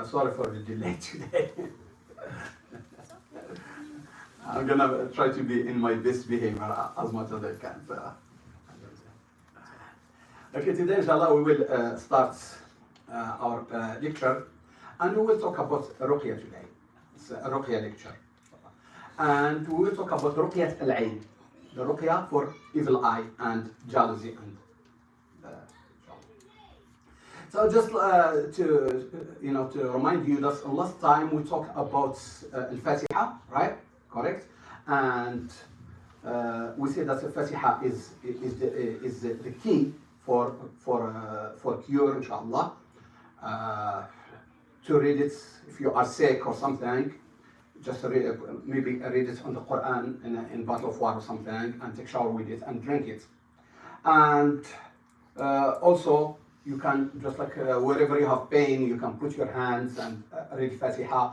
Sorry for the delay today. I'm gonna try to be in my best behavior as much as I can. So. Okay, today inshallah we will start our lecture, and we will talk about Ruqyah today. It's a Ruqyah lecture. And we will talk about Ruqyah al-Ain, the Ruqyah for evil eye and jealousy and so just to remind you that last time we talked about al-Fatiha, right? Correct? And we said that al-Fatiha is the key for cure, inshallah. To read it if you are sick or something, just maybe read it on the Quran in bottle of water or something, and take shower with it and drink it. And also you can just like wherever you have pain, you can put your hands and read Fatiha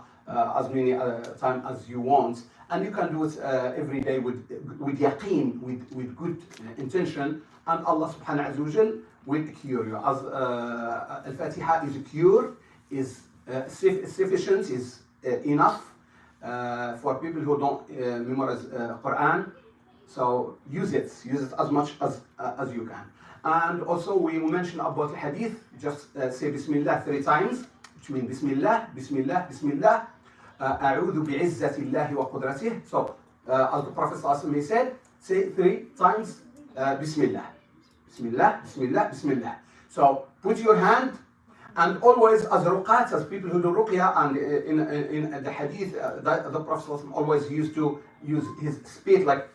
as many times as you want, and you can do it every day with yaqeen, with good intention, and Allah subhanahu wa ta'ala will cure you. As al-Fatiha is a cure, is sufficient, is enough for people who don't memorize Quran. So use it as much as you can. And also we mentioned about the hadith, just say Bismillah 3 times, which means Bismillah, Bismillah, Bismillah, A'udhu bi'izzati Allahi wa qudratih. So as the Prophet ﷺ said, say 3 times Bismillah, Bismillah, Bismillah, Bismillah. So put your hand, and always as ruqat, as people who do ruqyah, and in the hadith, the Prophet ﷺ always used to use his spit like,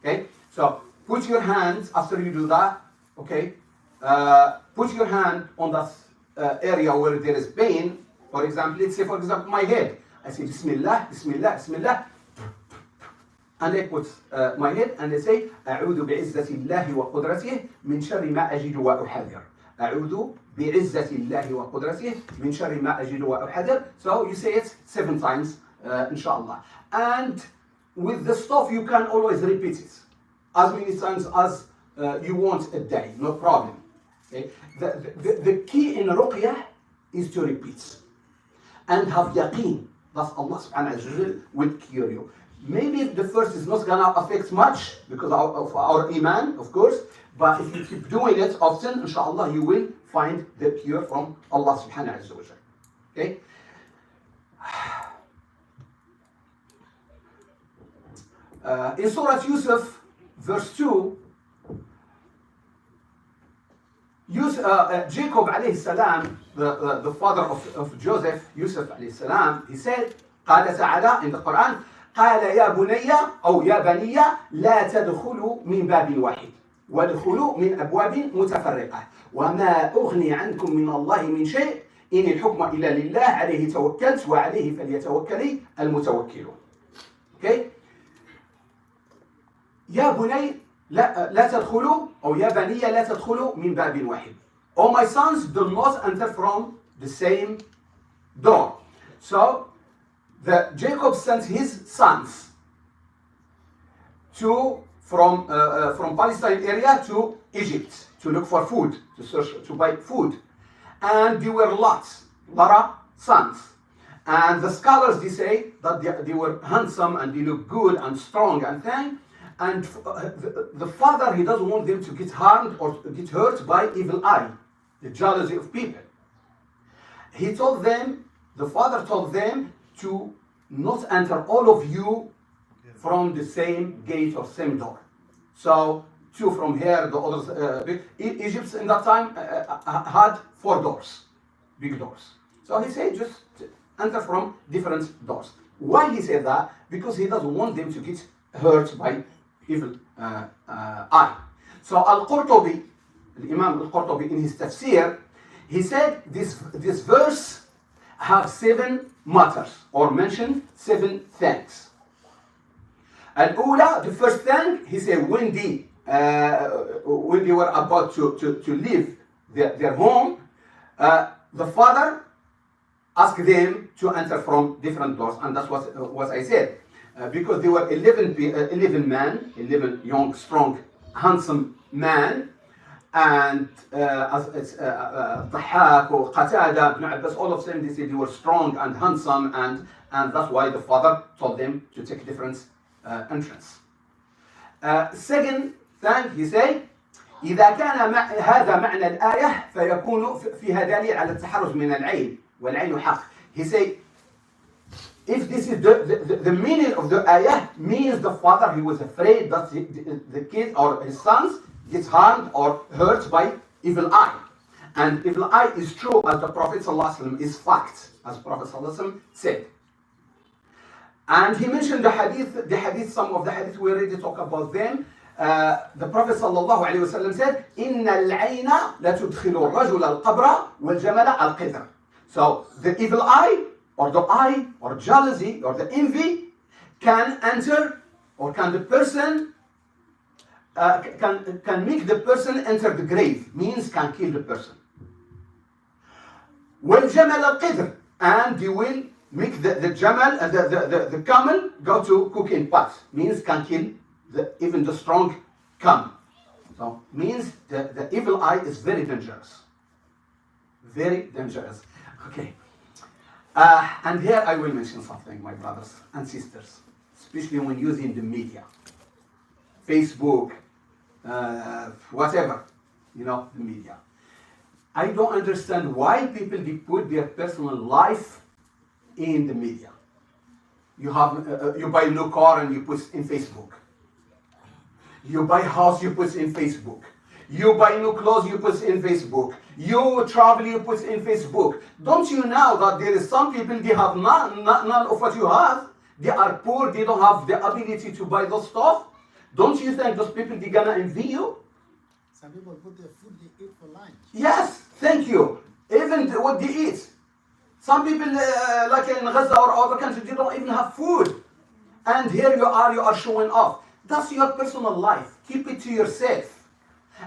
okay? So put your hands, after you do that, okay, put your hand on that area where there is pain. For example, let's say, for example, my head. I say, Bismillah, Bismillah, Bismillah. And I put my head and I say, أعوذ بعزة الله وقدرته من شر ما أجد وأحذر. أعوذ بعزة الله وقدرته من شر ما أجد وأحذر. So you say it 7 times, inshallah. And with the stuff, you can always repeat it as many times as you want a day, no problem. Okay? The key in Ruqyah is to repeat and have yaqeen that Allah subhanahu wa ta'ala will cure you. Maybe the first is not gonna affect much because of our iman, of course, but if you keep doing it often, inshallah, you will find the cure from Allah subhanahu wa ta'ala. Okay? In Surah Yusuf, verse 2, Jacob alayhi salam, the father of Joseph, Yusuf alayhi salam, he said, قال تعالى in the Quran, قال يا بني أو يا بني لا تدخلوا من باب واحد وادخلوا من أبواب متفرقة وما أغني عنكم من الله من شيء إن الحكم إلا لله عليه توكلت وعليه فليتوكل المتوكلون. Okay? يا بني لا تدخلوا أو يا بني لا تدخلوا من باب واحد. Oh my sons, do not enter from the same door. So Jacob sent his sons from Palestine area to Egypt to look for food, to search, to buy food, and there were lots of sons. And the scholars, they say that they were handsome and they look good and strong and thing. And the father, he doesn't want them to get harmed or get hurt by evil eye, the jealousy of people. He told them, the father told them to not enter all of you from the same gate or same door. So 2 from here, the others. Egypt in that time had 4 doors, big doors. So he said just enter from different doors. Why he said that? Because he doesn't want them to get hurt by evil eye. So Al-Qurtubi, the Imam Al-Qurtubi in his tafsir, he said this verse have 7 matters or mention 7 things. Al-Ula, the first thing, he said when they were about to leave their home, the father asked them to enter from different doors, and that's what I said. Because there were 11 young, strong, handsome men, and as it's Dhahak or Qatada, Ibn Abbas, all of them, they said they were strong and handsome, and that's why the father told them to take different entrance. Second thing, he said, إذا كان هذا معنى الآية فيكون فيها دليل على التحرز من العين والعين حق. He said, if this is the meaning of the ayah, means the father, he was afraid that the kid or his sons gets harmed or hurt by evil eye. And evil eye is true, as the Prophet ﷺ is fact, as Prophet ﷺ said. And he mentioned the hadith, some of the hadith we already talked about them. The Prophet ﷺ said, إِنَّ الْعَيْنَ لَتُدْخِلُ الرَّجُلَ الْقَبْرَ وَالْجَمَلَ الْقِدْرَ. So the evil eye, or the eye, or jealousy, or the envy can enter, or can the person, can make the person enter the grave, means can kill the person. وَالْجَمَلَ الْقِدْرَ, and they will make the jamal, the camel go to cooking pot, means can kill even the strong camel. So means the evil eye is very dangerous. Very dangerous. Okay. And here I will mention something, my brothers and sisters, especially when using the media, Facebook, whatever, the media. I don't understand why people they put their personal life in the media. You have you buy a new car and you put in Facebook. You buy a house, you put in Facebook. You buy new clothes, you put in Facebook. You travel, you put in Facebook. Don't you know that there is some people, they have none of what you have? They are poor, they don't have the ability to buy those stuff. Don't you think those people, they're gonna envy you? Some people put their food they eat for lunch. Yes, thank you. Even what they eat. Some people, like in Gaza or other countries, they don't even have food. And here you are showing off. That's your personal life. Keep it to yourself.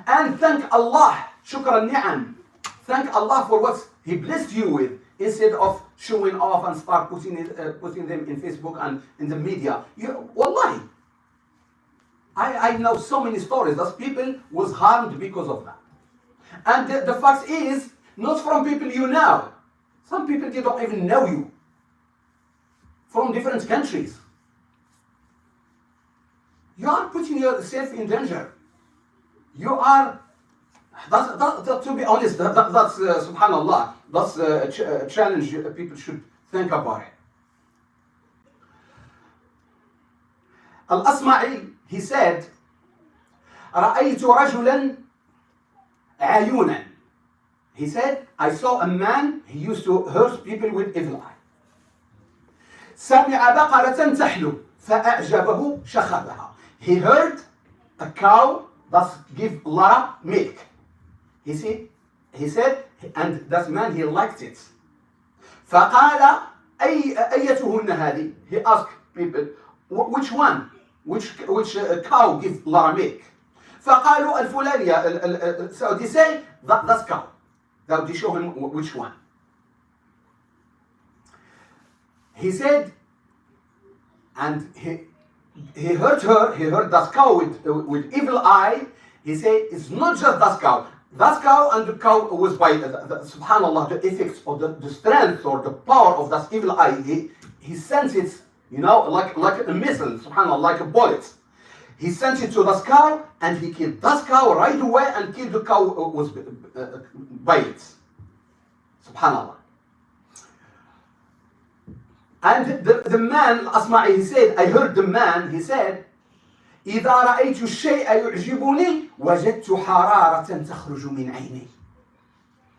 And thank Allah, shukran ni'am. Thank Allah for what He blessed you with, instead of showing off and start putting them in Facebook and in the media. Wallahi, I know so many stories that people was harmed because of that. And the fact is, not from people you know. Some people, they don't even know you. From different countries. You are putting yourself in danger. You are, to be honest, that's subhanallah, that's a challenge people should think about it. Al-Asma'i, he said, رأيت رجلا عيونا. He said, I saw a man, he used to hurt people with evil eye. سمع بقرة تحلو فأعجبه شخبها. He heard a cow that give a lot of milk. He said, and that man, he liked it. فقال أيتهن هذه? He asked people, which one? Which cow give a lot of milk? فقالوا الفلانية. So they say, that's cow. Now they show him which one. He said, and he heard her, he heard that cow with evil eye. He said, it's not just that cow. That cow and the cow was by, subhanallah, the effects or the strength or the power of that evil eye. He sent it, like a missile, subhanallah, like a bullet. He sent it to that cow and he killed that cow right away and killed the cow was by it. Subhanallah. And the man, Asma'i, he said, I heard the man, he said, إذا رأيت الشيء يعجبني وجدت حرارة تخرج من عيني.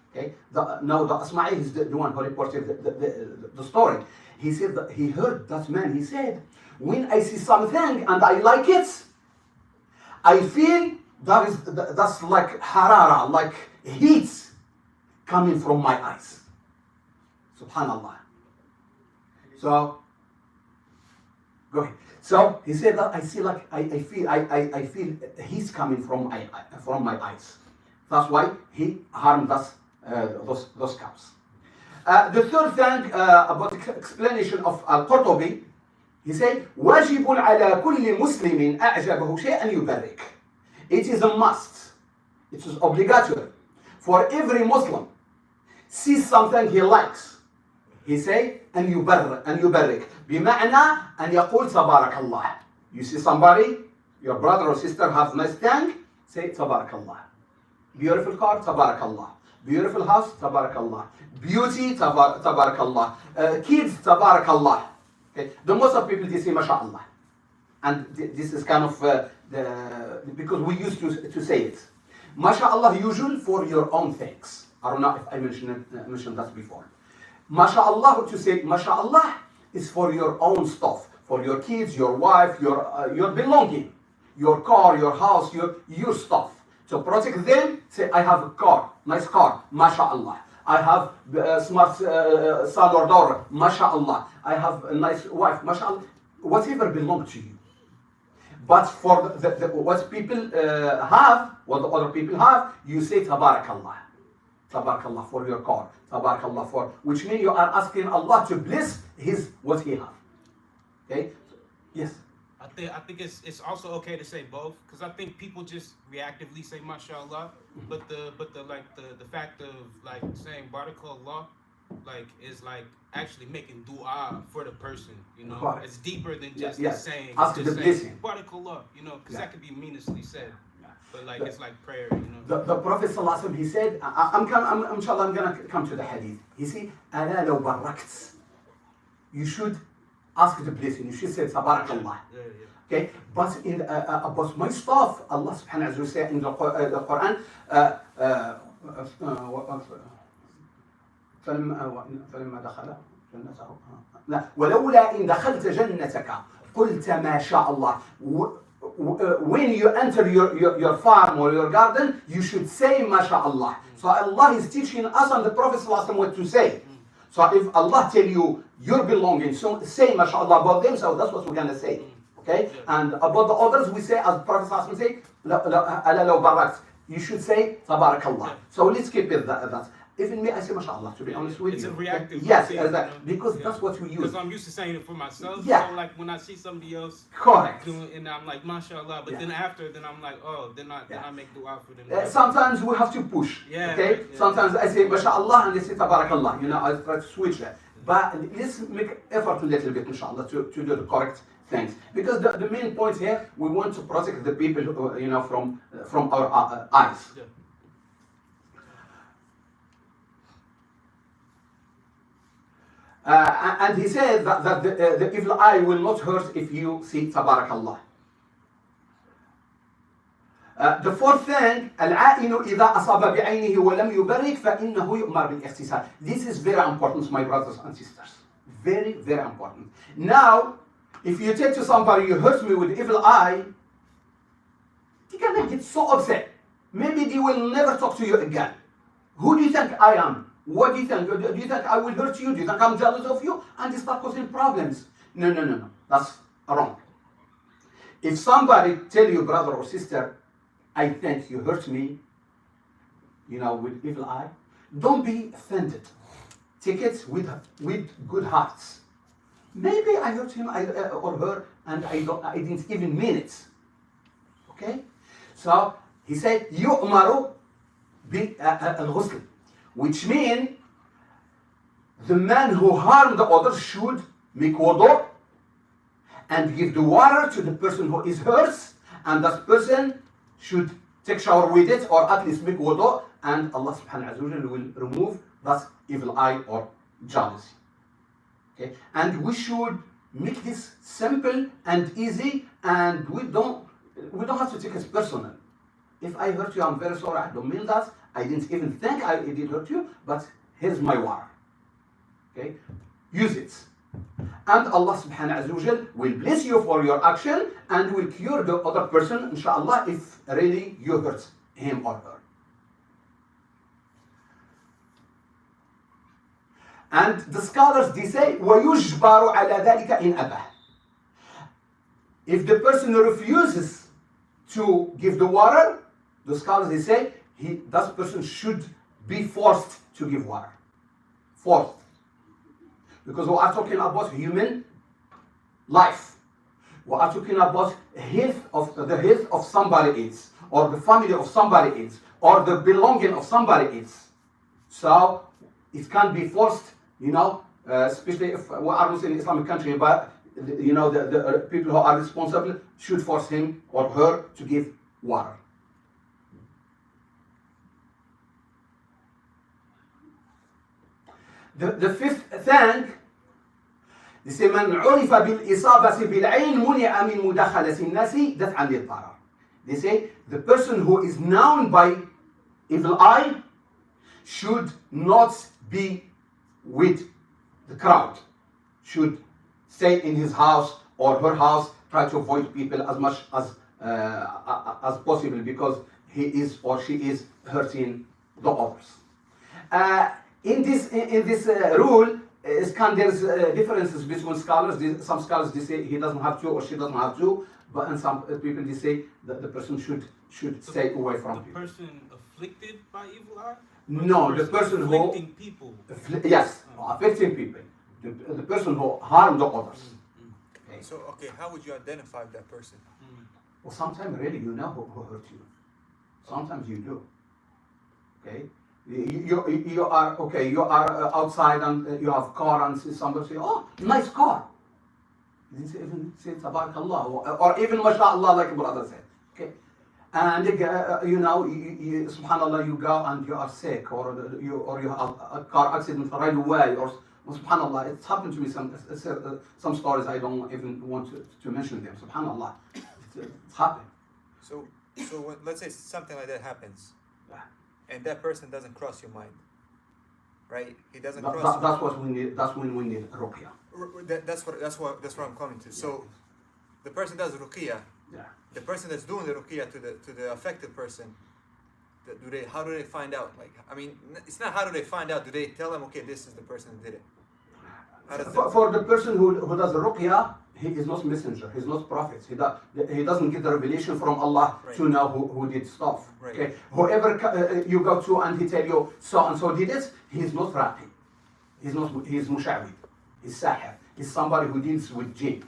Okay, now the Asma'i is the one who reported the story. He said that he heard that man, he said, when I see something and I like it, I feel that's like harara, like heat coming from my eyes. Subhanallah. So, go ahead. So he said that I see like I feel heat coming from my eyes. That's why he harmed us those cows. The third thing about the explanation of Al-Qurtubi, he said, واجب على كل مسلم أعجبه شيئا يبرك. It is a must. It is obligatory for every Muslim. See something he likes, he say أن يبرك بمعنى أن يقول تبارك الله. You see somebody, your brother or sister have nice thing, say تبارك الله. Beautiful car, تبارك الله. Beautiful house, تبارك الله. Beauty, تبارك الله. Kids, تبارك الله. Okay. The most of people they say MashaAllah. And this is kind of because we used to say it. MashaAllah usual for your own things. I don't know if I mentioned that before. MashaAllah, to say MashaAllah is for your own stuff, for your kids, your wife, your belonging, your car, your house, your stuff. To protect them, say I have a car, nice car, MashaAllah. I have a smart son or daughter, MashaAllah. I have a nice wife, MashaAllah. Whatever belongs to you. But for what people have, what the other people have, you say Tabarakallah. Tabarakallah for your car. Tabarakallah for, which means you are asking Allah to bless what he have. Okay? Yes. I think it's also okay to say both, because I think people just reactively say mashallah, but the fact of like saying barakallah like is like actually making dua for the person, you know. Correct. It's deeper than just saying ask the blessing. barakallah, you know, because that could be meaningly said. But like it's like prayer, you know. The Prophet ﷺ, he said, inshallah, I'm gonna come to the hadith. He said, "Ala law barakts." You should ask the blessing. You should say Tabarakallah. Okay, but in about my stuff, Allah Subhanahu wa Taala said in the Quran, فلما دخل جنته ولولا إن دخلت جنتك قلت ما شاء الله. When you enter your farm or your garden, you should say MashaAllah. So Allah is teaching us and the Prophet ﷺ what to say. So if Allah tell you your belongings, so say MashaAllah about them, so that's what we're going to say. Okay? And about the others, we say, as the Prophet ﷺ say, ألا لو باركت. You should say Tabarakallah. So let's keep it that. Even me, I say MashaAllah, to be honest with it's you. It's a reactive. Yes, thing, you know? because that's what we use. Because I'm used to saying it for myself. Yeah. So like when I see somebody else Correct. doing it, and I'm like, MashaAllah, but then after, then I'm like, oh, then I make dua for them. Sometimes we have to push. Yeah, Okay? right, yeah. Sometimes I say MashaAllah and they say Tabarakallah. You know, I try to switch that. But let's make effort a little bit, inshallah, to do the correct things. Because the main point here, we want to protect the people, you know, from our eyes. Yeah. And he said that the evil eye will not hurt if you see Tabarakallah. The fourth thing, العائن إذا أصاب بعينه ولم يبرك فإنه يؤمر بالاغتسال. This is very important, my brothers and sisters. Very, very important. Now, if you take to somebody, you hurt me with evil eye, they're gonna get so upset. Maybe they will never talk to you again. Who do you think I am? What do you think? Do you think I will hurt you? Do you think I'm jealous of you? And they start causing problems. No. That's wrong. If somebody tell you, brother or sister, I think you hurt me, you know, with evil eye, don't be offended. Take it with good hearts. Maybe I hurt him or her, and I didn't even mean it. Okay? So he said, يؤمر بالغسل, which means the man who harmed the other should make wudu and give the water to the person who is hurt, and that person should take shower with it, or at least make wudu, and Allah subhanahu wa ta'ala will remove that evil eye or jealousy. Okay? And we should make this simple and easy, and we don't have to take it personal. If I hurt you, I'm very sorry, I don't mean that. I didn't even think I did hurt you, but here's my water. Okay? Use it. And Allah subhanahu wa ta'ala will bless you for your action and will cure the other person, inshallah, if really you hurt him or her. And the scholars, they say, وَيُجْبَرُ عَلَى ذَلِكَ إِنْ أَبَى. If the person refuses to give the water, the scholars, they say, that person should be forced to give water. Forced. Because we are talking about human life. We are talking about the health of somebody else, or the family of somebody else, or the belonging of somebody else. So it can be forced, especially if we are not in an Islamic country, but the people who are responsible should force him or her to give water. The fifth thing, they say من عرف بالإصابة بالعين منع من مداخلة الناس دفعا للضرر. They say the person who is known by evil eye should not be with the crowd, should stay in his house or her house, try to avoid people as much as possible, because he is or she is hurting the others. In this rule, there's differences between scholars. Some scholars, they say he doesn't have to or she doesn't have to, but in some people they say that the person should stay away from people. The person afflicted by evil eye? No, the person who afflicting people. Yes, affecting people. The person who harmed the others. Okay. So, how would you identify that person? Well, sometimes really you know who hurt you. Sometimes you do. Okay. You are outside and you have car and somebody say, oh, nice car. You didn't even say tabarakallah or even mashallah like brother said. Okay. And you subhanallah, you go and you are sick, or you have a car accident right away, or subhanallah, it's happened to me some stories. I don't even want to mention them. Subhanallah, it's happened. So when, let's say something like that happens, and that person doesn't cross your mind, right? He doesn't cross. That's what we need. That's when we need ruqyah. That's what I'm coming to. Yeah. So the person does ruqyah. Yeah. The person that's doing the ruqyah to the affected person, how do they find out? Like, I mean, it's not how do they find out. Do they tell them, okay, this is the person who did it? For the person who does the ruqyah, he is not messenger. He's not prophet. He doesn't get the revelation from Allah to know who did stuff. Right. Okay. Whoever you go to and he tell you so and so did it, he's not raqi. He's mushawid. He's sahir. He's somebody who deals with jinn.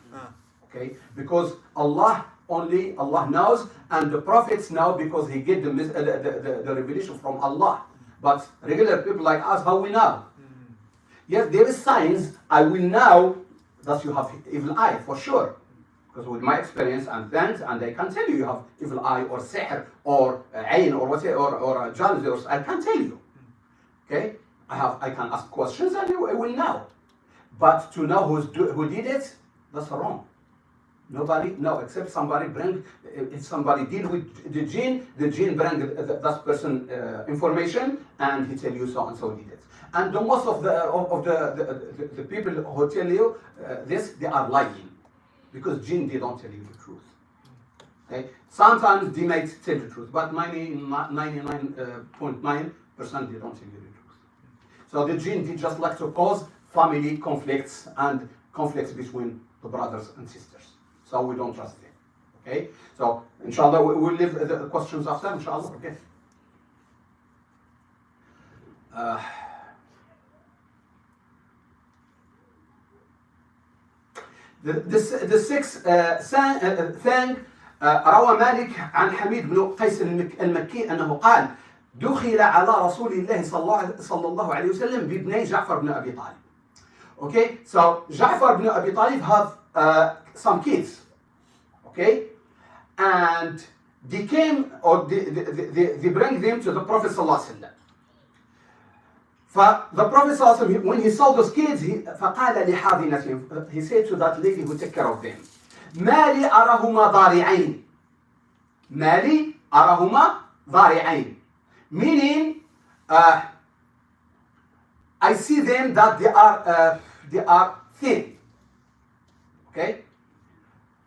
Okay. Because only Allah knows, and the prophets know because he get the revelation from Allah. But regular people like us, how we know? Yes, there is signs. I will know that you have evil eye for sure, because with my experience and things, and I can tell you have evil eye or sihr or ayn or whatever or jealousy, or I can tell you. Okay, I can ask questions and I will know. But to know who did it, that's wrong. Nobody, no, except somebody if somebody deal with the jinn bring that person information and he tell you so and so did it. And the most of the people who tell you this, they are lying, because jinn, they don't tell you the truth. Okay, sometimes they might tell the truth, but 99.9% they don't tell you the truth. So the jinn, they just like to cause family conflicts and conflicts between the brothers and sisters. So we don't trust them. Okay? So inshallah we'll leave the questions after, inshallah. Okay. The sixth thing, روى مالك عن حميد بن قيس المكي أنه قال دخل على رسول الله صلى الله عليه وسلم بابني جعفر بن أبي طالب. Okay, so Ja'far ibn Abi Talib have some kids, okay, and they came or they bring them to the Prophet sallallahu alaihi wasallam. The Prophet sallallahu alaihi wasallam, when he saw those kids, فقال لحاضنتهم, he said to that lady who took care of them, ما لي أراهما ضارعين, ما لي أراهما ضارعين, meaning I see them that they are thin. Okay?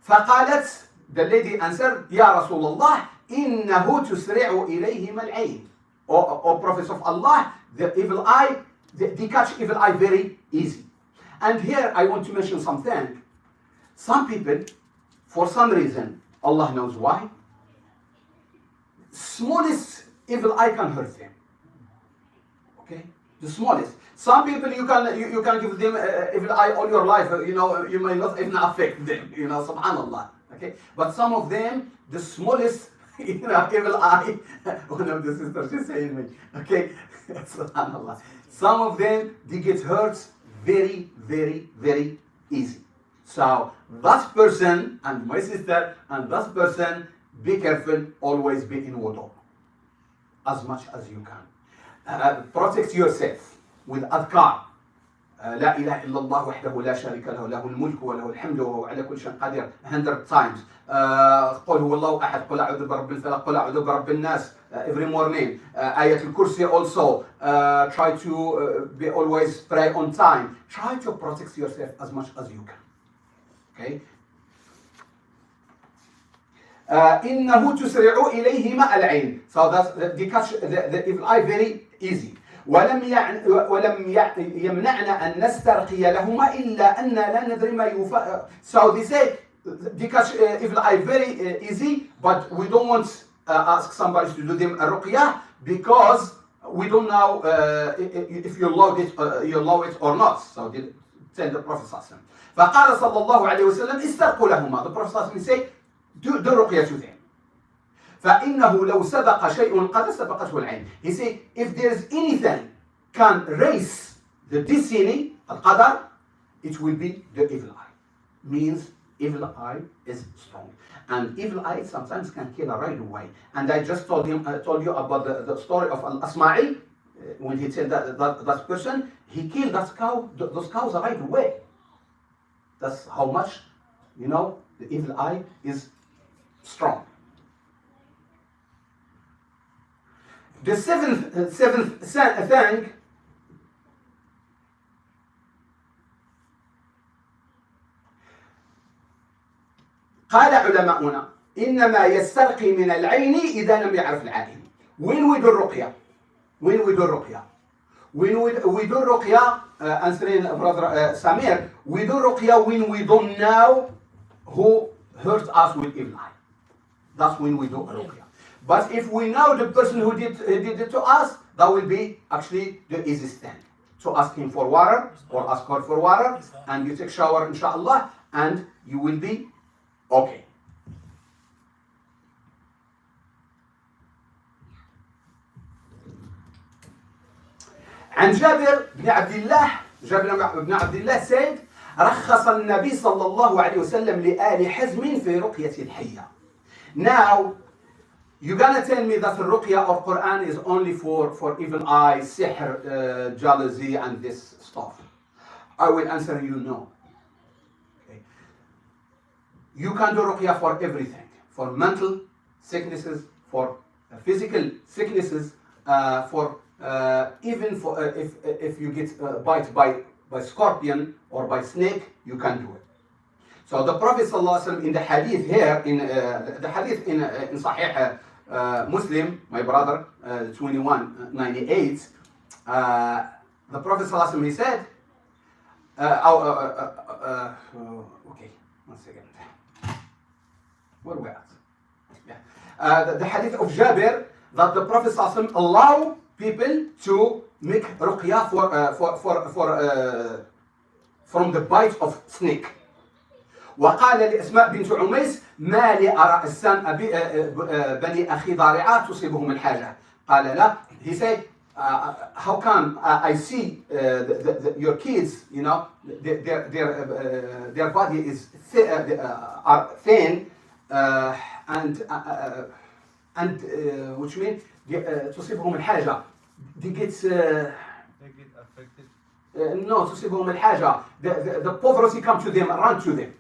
فقالت, the lady answered, يا رسول الله إنه تسرع إليهما العين. O prophets of Allah, the evil eye, they catch evil eye very easy. And here I want to mention something. Some people, for some reason, Allah knows why, smallest evil eye can hurt them. Okay? The smallest. Some people you can give them evil eye all your life. You may not even affect them. Subhanallah. Okay, but some of them, the smallest, evil eye. One of the sisters is saying me. Okay, subhanallah. Some of them they get hurt very, very, very easy. So that person and my sister and that person, be careful. Always be in wudu as much as you can. Protect yourself with adhkar. لا إله إلا الله وحده لا شريك له له الملك وله الحمد وهو على كل شيء قدير 100 times. قل هو الله أحد قل أعوذ برب الفلق قل أعوذ برب الناس every morning. آية الكرسي also. Try to be always pray on time. Try to protect yourself as much as you can. Okay. إنه تسرع إليهما العين. So they catch the evil eye very easy. ولم يمنعنا أن نسترقي لهما إلا أن لا ندري ما يفعل. So they say they catch evil eye very easy, but we don't want ask somebody to do them a ruqyah because we don't know if you allow it or not. So they tell the Prophet sallallahu alaihi wasallam. فقال صلى الله عليه وسلم استرقوا لهما. The Prophet sallallahu alaihi wasallam say do ruqyah to them. فإنه لو سبق شيء قد سبقته العين. He say if there is anything can raise the destiny القدر, it will be the evil eye. Means evil eye is strong, and evil eye sometimes can kill right away. And I just told you about the story of Al-Asma'i. When he said that person, he killed those cows right away. That's how much the evil eye is strong. The seventh thing, قال علماؤنا إنما يسترقي من العين إذا لم يعرف العائن. When we do ruqyah, when we do ruqyah, answering brother Samir, we do ruqyah when we don't know who hurt us with evil eye. That's when we do ruqyah. But if we know the person who did it to us, that will be actually the easiest thing. To ask him for water or ask her for water, and you take shower inshallah, and you will be okay. عن جابر بن عبد الله said رخص النبي صلى الله عليه وسلم لآل حزم في رقية الحية. Now you're gonna tell me that the Ruqyah or Quran is only for evil eye, sihr, jealousy, and this stuff. I will answer you no. Okay. You can do Ruqyah for everything, for mental sicknesses, for physical sicknesses, for even for if you get bite by scorpion or by snake, you can do it. So the Prophet ﷺ in the hadith here, in the hadith in Sahih Muslim, my brother, 2198, the Prophet ﷺ, he said, okay, 1 second. Where we at? Yeah. The hadith of Jabir, that the Prophet ﷺ allow people to make ruqyah from the bite of snake. وقال لأسماء بنت عميس ما لي أرى أجسام بني أخي ضارعات تصيبهم الحاجة. قال لا. He said, how come I see your kids, their body is are thin and which means تصيبهم الحاجة. They get affected. No, تصيبهم الحاجة. The poverty come to them, run to them.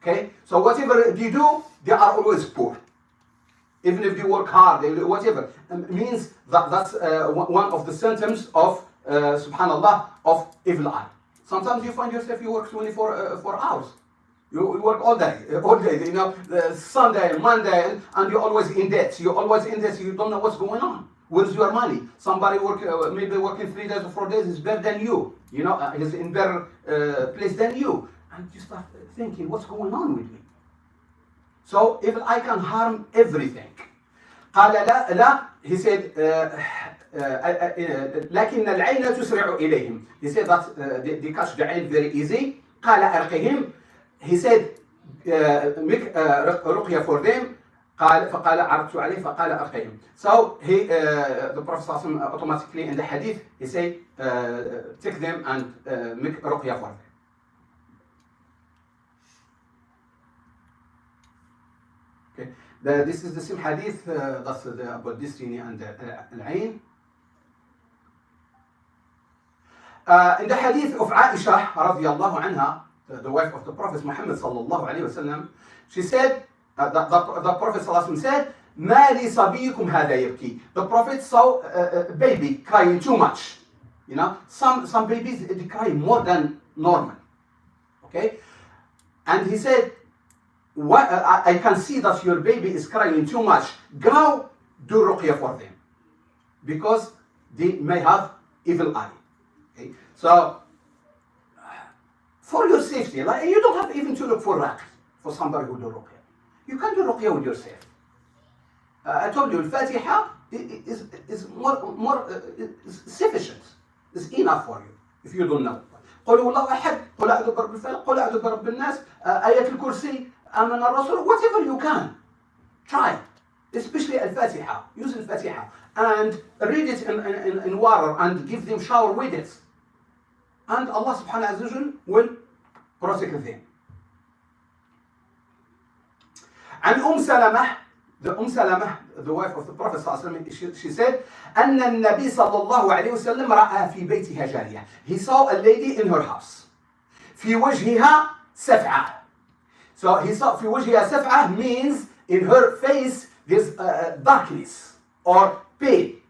Okay, so whatever they do, they are always poor. Even if they work hard, whatever. Means that's one of the symptoms of, subhanallah, of evil eye. Sometimes you find yourself, you work 24 hours. You work all day, Sunday, Monday, and you're always in debt. You're always in debt, you don't know what's going on. Where's your money? Somebody maybe working 3 days or 4 days is better than you. He's in better place than you. And you start thinking, what's going on with me? So evil eye can harm everything. قال لا, he said, لكن العين تسرع إليهم. He said that they catch the ain very easy. قال أرقهم. He said make رقية for them. فقال عرضت عليه فقال أرقهم. So the Prophet automatically in the hadith he said take them and make رقية for them. Okay. This is the same hadith that's about destiny and al-ain. In the hadith of Aisha radiallahu anha, the wife of the Prophet Muhammad sallallahu alayhi wasallam, she said, the Prophet sallallahu alayhi wasallam said, ما لي صبيكم هذا يبكي. The Prophet saw a baby crying too much. You know, some babies they cry more than normal. Okay, and he said, I can see that your baby is crying too much. Go do ruqyah for them because they may have evil eye. Okay? So for your safety, like you don't have even to look for raqs for somebody who do ruqyah. You can do ruqyah with yourself. I told you, al-Fatiha is more is sufficient. It's enough for you if you don't know. قل هو الله أحد، قل أعوذ برب الفلق، قل أعوذ برب الناس، آية الكرسي، آمن الرسول, whatever you can. Try, especially al-Fatiha. Use al-Fatiha and read it in water and give them shower with it. And Allah subhanahu wa ta'ala will protect them. And Salamah, the wife of the Prophet she said, أن النبي صلى الله عليه وسلم رأى في بيتها جارية. He saw a lady in her house. في وجهها سفعة. So he saw في وجهها سفعة means in her face there's darkness or pain.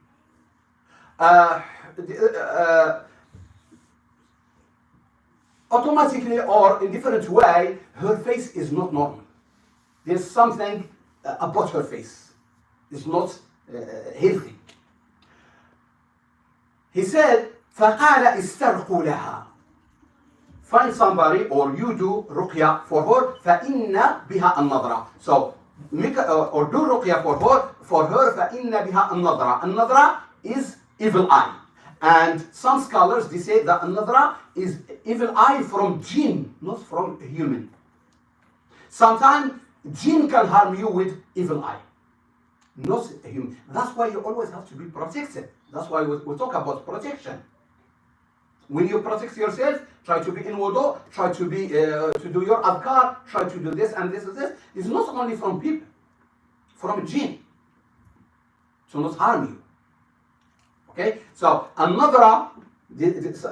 Automatically or in different way, her face is not normal. There's something about her face. It's not healthy. He said, فَقَالَ اسْتَرْقُوا لَهَا. Find somebody or you do ruqyah for her. فَإِنَّ بِهَا النَّظْرَةِ. So make or do ruqyah for her. فَإِنَّ بِهَا النَّظْرَةِ. النَّظْرَةِ is evil eye. And some scholars they say that النَّظْرَةِ is evil eye from jinn, not from human. Sometimes jinn can harm you with evil eye, not a human. That's why you always have to be protected. That's why we talk about protection. When you protect yourself, try to be in wudu, try to be to do your adhkar, try to do this and this and this. It's not only from people, from jinn, to not harm you. Okay, so another,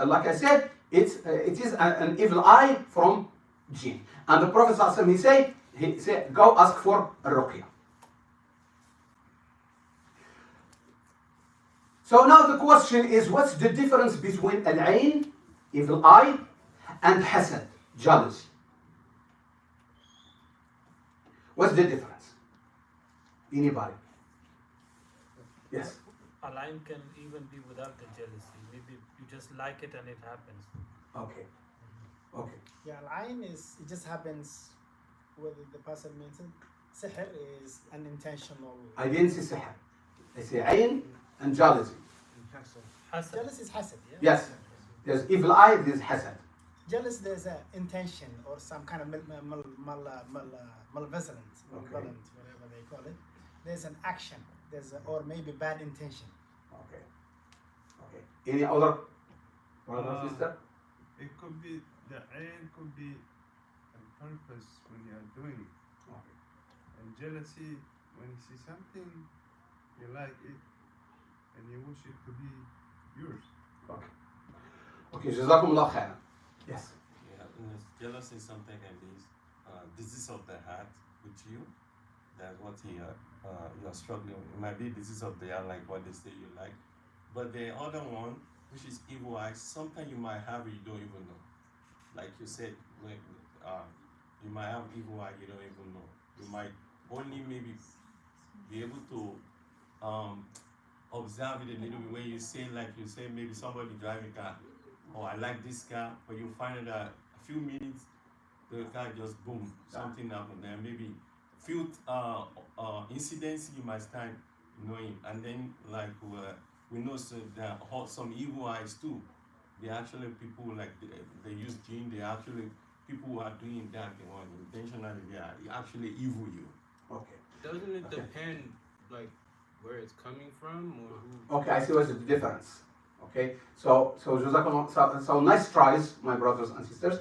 like I said, it is an evil eye from jinn. And the Prophet ﷺ, he said, go ask for a ruqyah. So now the question is, what's the difference between al-ain, evil eye, and hasad, jealousy? What's the difference? Anybody? Yes. A line can even be without the jealousy. Maybe you just like it and it happens. Okay. Okay. Yeah, al-ain is, it just happens whether the person means it. Sihr is an intentional. I didn't say sihr. I say ain and jealousy. Hasad. Jealousy is hasad, yeah? Yes. There's evil eye, there's hasad. Jealous, there's an intention or some kind of malevolent, whatever they call it. There's an action, or maybe bad intention. Okay. Okay. Any other brother, sister? It could be, the aim could be on purpose when you are doing it. Okay. And jealousy, when you see something, you like it, and you wish it to be yours. Okay. Okay. جزاكم الله خيرا. Yes. Yeah, jealousy is something like this disease of the heart with you. That's what you are struggling with. It might be disease of the heart, like what they say you like. But the other one, which is evil eye, sometimes you might have it, you don't even know. Like you said, like, you might have evil eye, you don't even know. You might only maybe be able to observe it a little bit when you say, like you say, maybe somebody driving a car. Oh, I like this car, but you find that a few minutes, the car just boom, something happened there. Maybe few incidents you might start knowing, and then like we know so there are some evil eyes too. They actually people like they use gene. They actually people who are doing that they want intentionally. They are actually evil you. Okay. Doesn't it Okay. depend like where it's coming from or who? Okay, I see what's the difference. Okay, so so nice tries, my brothers and sisters.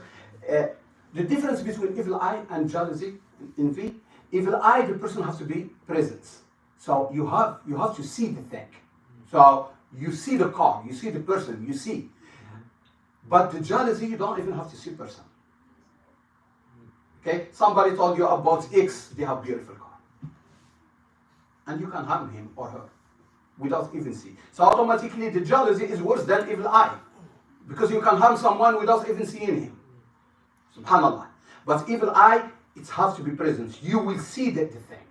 The difference between evil eye and jealousy, envy. Evil eye, the person has to be present. So you have to see the thing. So you see the car, you see the person, you see. But the jealousy, you don't even have to see person. Okay, somebody told you about X, they have beautiful car, and you can harm him or her without even see. So automatically the jealousy is worse than evil eye, because you can harm someone without even seeing him. Subhanallah. But evil eye, it has to be present. You will see the thing,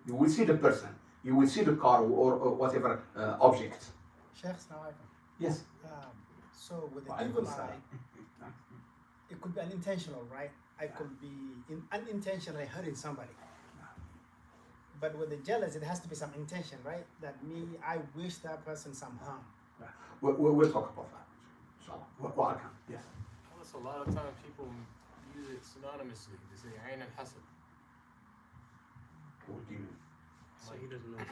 you will see the person, you will see the car or whatever object. Sheikh, Assalamu alaikum. Yes. So with the Wa evil alaikum eye, salam. it could be unintentional, right? I could be unintentionally hurting somebody. But with the jealous, it has to be some intention, right? That I wish that person some harm. We'll talk about that. Inshallah. What I can. Yes. Also, a lot of times people use it synonymously. They say ayn al hasad. What do you mean? So he doesn't know.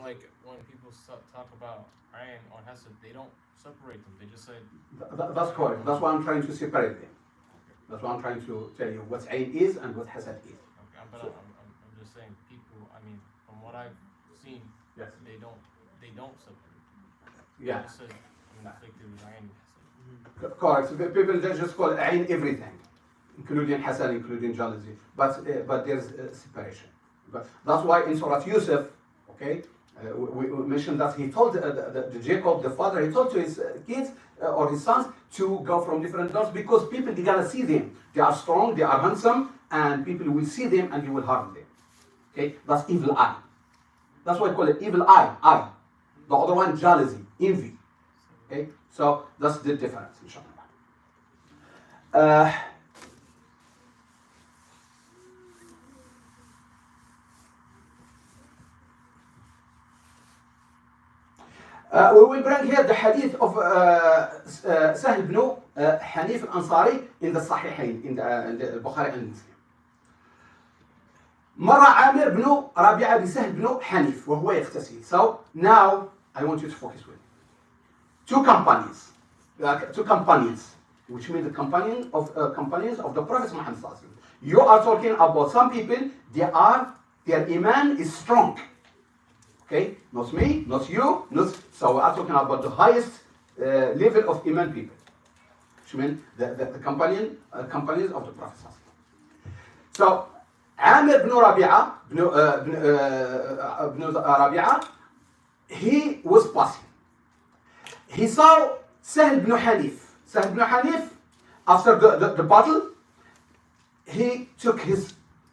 Like when people talk about ayn or hasad, they don't separate them. They just say That's correct. That's why I'm trying to separate them. That's why I'm trying to tell you what ayn is and what hasad is. okay, but So- I'm just saying people. I mean, from what I've seen, Yes. they don't separate. Yeah. They just say inflicted with ayn hasad. Correct. So people just call ayn everything, including hasad, including jealousy. But there's separation. But that's why in Surah Yusuf, okay, we mentioned that he told the Jacob, the father, he told to his kids or his sons to go from different doors because people, they gotta see them. They are strong, they are handsome, and people will see them and he will harm them. Okay, that's evil eye. That's why I call it evil eye. The other one, jealousy, envy. Okay, so that's the difference, inshallah. We will bring here the hadith of Sahl ibn Hanif al-Ansari in the Sahihain, in the Bukhari and Muslim. مر عامر بن ربيعة بسهل بن حنيف وهو يغتسل. So now I want you to focus with me. Two companions, which means the companions of the Prophet Muhammad sallallahu alaihi wasallam. You are talking about some people. Their iman is strong. Okay, not me, not you, so we are talking about the highest level of iman people, which means the companions of the Prophet sallallahu alaihi wasallam. So Amir ibn Rabi'a, he was passing. He saw Sahl ibn Hanif. Sahl ibn Hanif, after the battle, he took his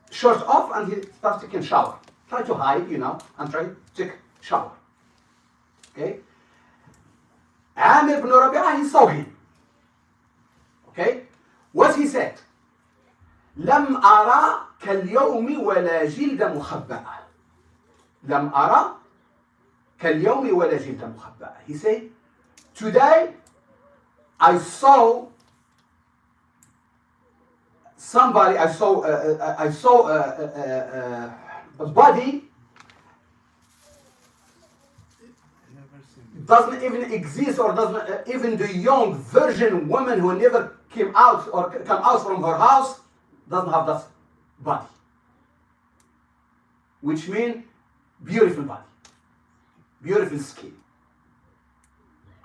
shirt off and he started taking shower. Try to hide, and try to take shower. Okay? Amir ibn Rabi'a, he saw him. Okay? What he said? لم أرى كاليوم ولا جلد مخبأة. لم أرى كاليوم ولا جلد مخبأة. He said, today I saw somebody, I saw a body doesn't even exist, or doesn't even the young virgin woman who never came out or come out from her house doesn't have that body, which means beautiful body, beautiful skin,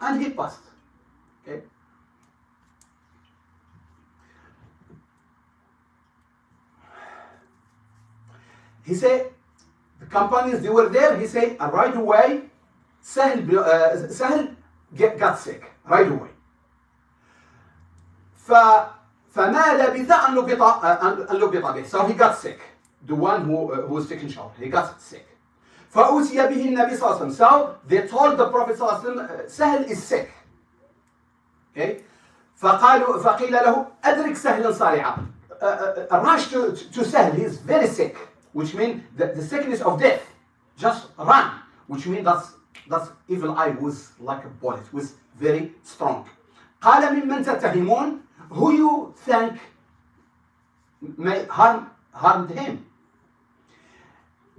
and he passed. Okay. He said, the companions, they were there. He said, and right away, Sahl got sick right away. فما لبث أن لبط به. So he got sick. The one who was taking shower, he got sick. فأوتي به النبي صلى الله عليه وسلم. So they told the Prophet صلى الله عليه وسلم, Sahl is sick. Okay. فقيل له أدرك سهلا صارعا. Rush to Sahl. He is very sick, which means the sickness of death. Just run, which means That evil eye was like a bullet, was very strong. قال ممن تتهمون, who you think may harmed him?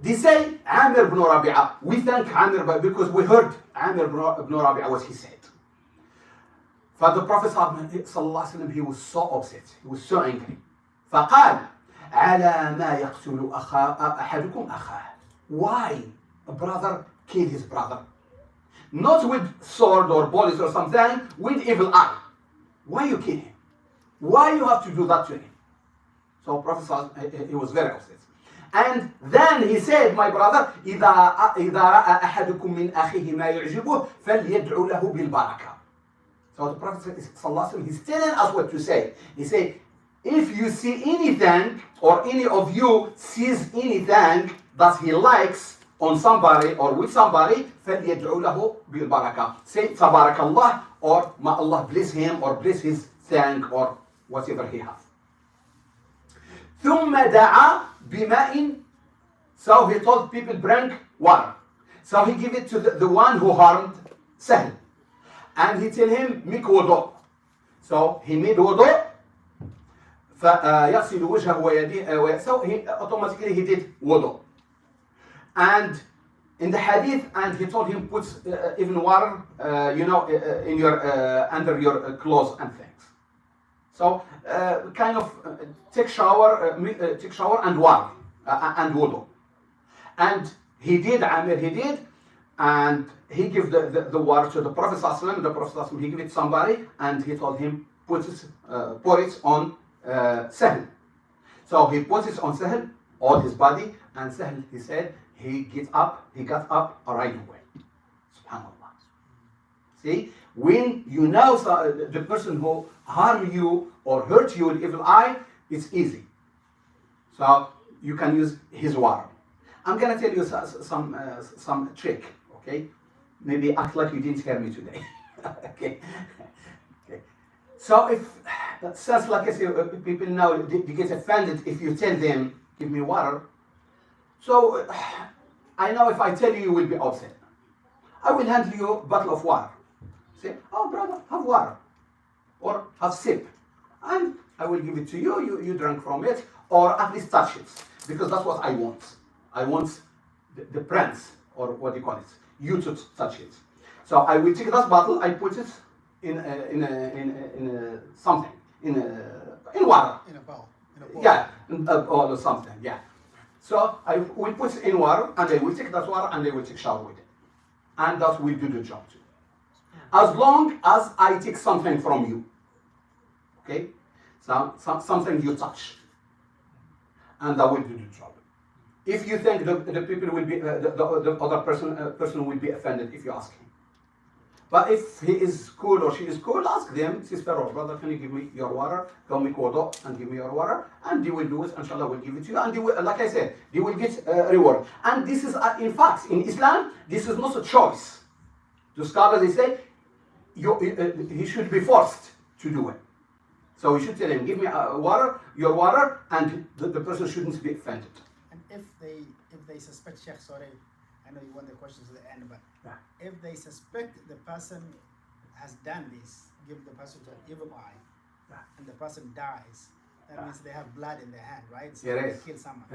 They say Amir ibn Rabi'ah. We thank Amir because we heard Amir ibn Rabi'ah what he said. For the Prophet ﷺ, he was so upset, he was so angry. فقال على ما يقتل أحدكم أخاه. Why a brother killed his brother? Not with sword or bullets or something, with evil eye. Why you kill him? Why you have to do that to him? So Prophet he was very upset. And then he said, my brother, إذا رأى أحدكم من أخيه ما يعجبه فليدعو له بالبركة. So the Prophet ﷺ, he's telling us what to say. He said, if you see anything, or any of you sees anything that he likes on somebody or with somebody, فليدعو له بالبركة. Say تبارك الله, or may Allah bless him or bless his thing or whatever he has. ثم دعا بماء. So he told people bring water. So he gave it to the one who harmed Sahl. And he tell him make wudu. So he made wudu. فيغسل وجهه ويديه. So he automatically he did wudu. And in the hadith, and he told him put even water, in your under your clothes and things. So kind of take shower and water and wudu. And he did, Amir, he did, and he gave the water to the Prophet ﷺ. The Prophet ﷺ, he gave it to somebody, and he told him pour it on Sahl. So he put it on Sahl, all his body, and Sahl, he said, he got up right away. SubhanAllah. See, when you know the person who harm you or hurt you with evil eye, it's easy. So you can use his water. I'm gonna tell you some trick, okay? Maybe act like you didn't hear me today. Okay. So since like I said, people now they get offended if you tell them, give me water. So I know if I tell you, you will be upset. I will hand you a bottle of water. Say, oh brother, have water. Or have sip. And I will give it to you, you drink from it, or at least touch it. Because that's what I want. I want the prince, or what do you call it, you to touch it. So I will take that bottle, I put it in something, in water. In a bowl. In a bowl. Yeah, or something, yeah. So I will put it in water, and I will take that water, and I will take shower with it. And that will do the job too. As long as I take something from you. Okay? Something you touch. And that will do the job. If you think the people will be, the other person will be offended if you ask him. But if he is cool or she is cool, ask them, sister or brother, can you give me your water? Come make wudu and give me your water. And they will do it, inshallah will give it to you. And they will, like I said, they will get reward. And this is, in fact, in Islam, this is not a choice. The scholars, they say, he should be forced to do it. So we should tell him, give me your water, and the person shouldn't be offended. And if they suspect, Sheikh, sorry, I know you want the questions at the end, but Yeah. if they suspect the person has done this, give the person to an evil eye, and the person dies, that means they have blood in their hand, right? So Yeah, they yes. kill someone.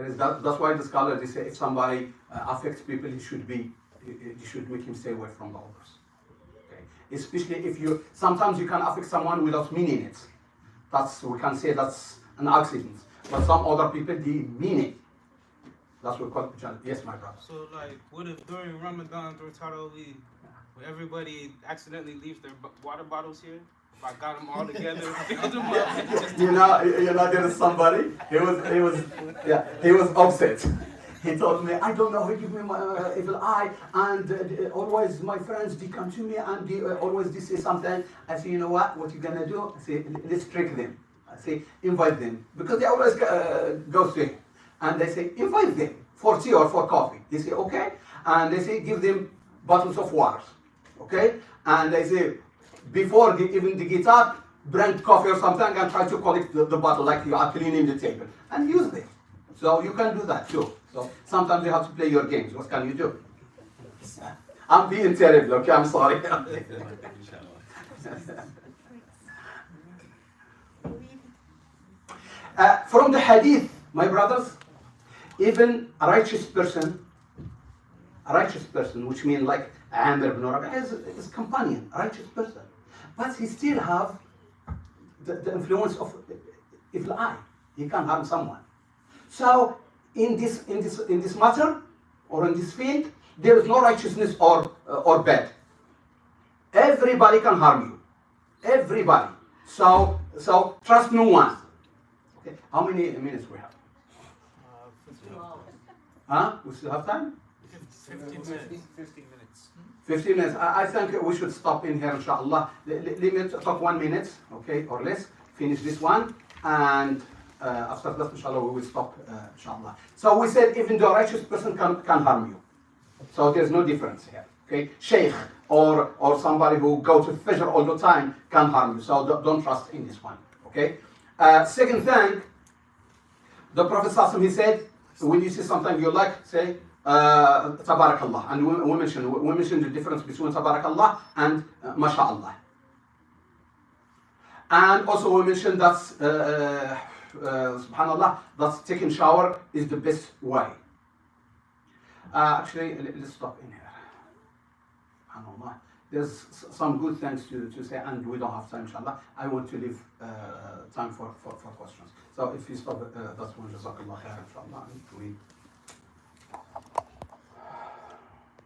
That's why the scholars, they say if somebody affects people, you should make him stay away from the others. Okay? Especially if sometimes you can affect someone without meaning it. We can say that's an accident. But some other people, they mean it. That's what we call it. Yes, my brother. So, like, what if during Ramadan, during Tarawih, when everybody accidentally leaves their water bottles here? If I got them all together, filled them up, and just You know, there is somebody. He was upset. He told me, I don't know who give me my evil eye, and always my friends they come to me and they always they say something. I say, you know what you gonna do? I say, let's trick them. I say, invite them because they always go to him. And they say, invite them for tea or for coffee. They say, okay. And they say, give them bottles of water. Okay? And they say, before they get up, bring coffee or something and try to collect the bottle like you are cleaning the table. And use them. So you can do that too. So sometimes you have to play your games. What can you do? I'm being terrible, okay? I'm sorry. Inshallah. From the hadith, my brothers, even a righteous person, which means like Amr ibn Rabi'ah, is companion, a righteous person. But he still have the influence of evil eye. He can harm someone. So in this matter, or in this field, there is no righteousness or bad. Everybody can harm you. Everybody. So trust no one. Okay. How many minutes we have? 15 Huh? We still have time? 15 minutes. 15 minutes. 15 minutes. I think we should stop in here, inshallah. Limit talk 1 minute, okay, or less. Finish this one, and after that, inshallah, we will stop, inshallah. So we said even the righteous person can harm you. So there's no difference here, okay? Sheikh or somebody who go to Fajr all the time can harm you. So don't trust in this one, okay? Second thing, the Prophet sallallahu alaihi wasallam, he said, when you see something you like, say, Tabarakallah. And we mentioned the difference between Tabarakallah and MashaAllah. And also we mentioned that, Subhanallah, that taking shower is the best way. Actually, let's stop in here. Subhanallah. There's some good things to say, and we don't have time, inshallah. I want to leave time for questions. So if you stop, that's one, Jazakallah khair, inshallah. And we